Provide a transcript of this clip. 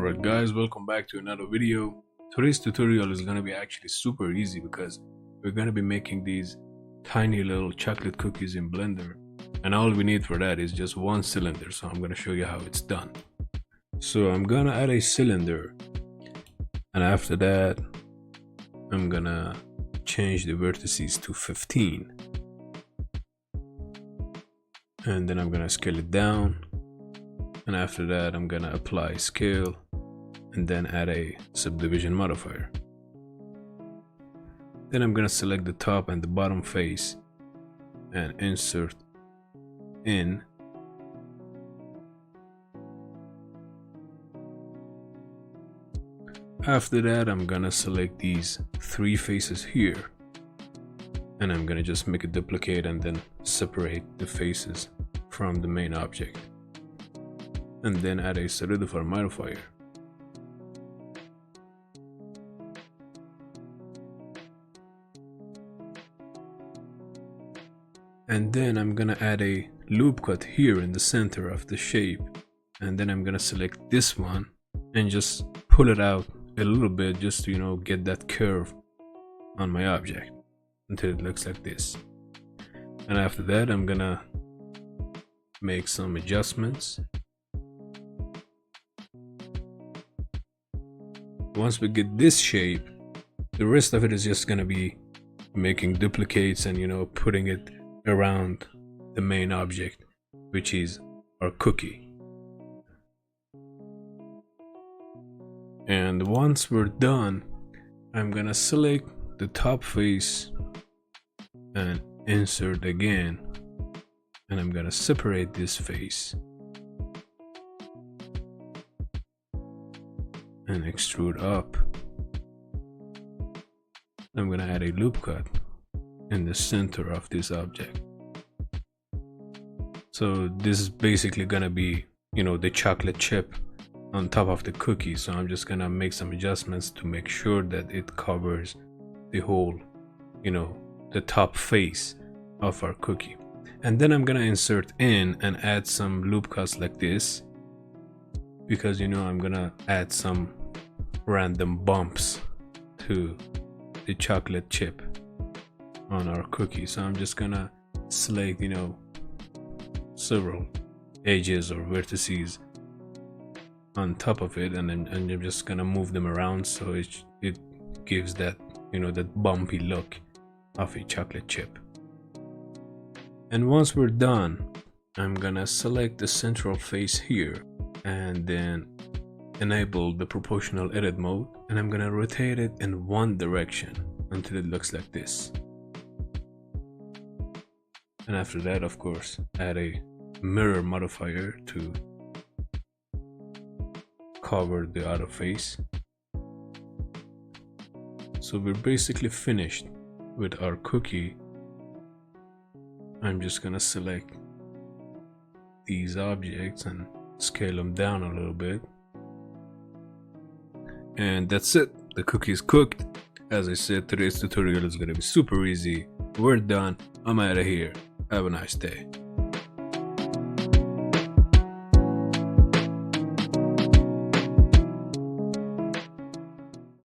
Alright guys, welcome back to another video. Today's tutorial is going to be actually super easy because we're going to be making these tiny little chocolate cookies in Blender, and all we need for that is just one cylinder. So I'm going to show you how it's done. So I'm going to add a cylinder, and after that I'm going to change the vertices to 15, and then I'm going to scale it down. And after that I'm gonna apply scale and then add a subdivision modifier. Then I'm gonna select the top and the bottom face and insert in. After that I'm gonna select these three faces here, and I'm gonna just make a duplicate and then separate the faces from the main object, and then add a solidifier modifier. And then I'm gonna add a loop cut here in the center of the shape, and then I'm gonna select this one and just pull it out a little bit just to get that curve on my object until it looks like this. And after that I'm gonna make some adjustments. Once we get this shape, the rest of it is just gonna be making duplicates and putting it around the main object, which is our cookie. And once we're done, I'm gonna select the top face and insert again, and I'm gonna separate this face and extrude up. I'm gonna add a loop cut in the center of this object. So this is basically gonna be the chocolate chip on top of the cookie. So I'm just gonna make some adjustments to make sure that it covers the whole the top face of our cookie. And then I'm gonna insert in and add some loop cuts like this, because I'm gonna add some random bumps to the chocolate chip on our cookie. So I'm just gonna select several edges or vertices on top of it, and I'm just gonna move them around so it gives that that bumpy look of a chocolate chip. And once we're done, I'm gonna select the central face here and then enable the proportional edit mode, and I'm gonna rotate it in one direction until it looks like this. And after that, of course, add a mirror modifier to cover the other face. So we're basically finished with our cookie. I'm just gonna select these objects and scale them down a little bit. And that's it. The cookie is cooked. As I said, today's tutorial is gonna be super easy. We're done. I'm out of here. Have a nice day.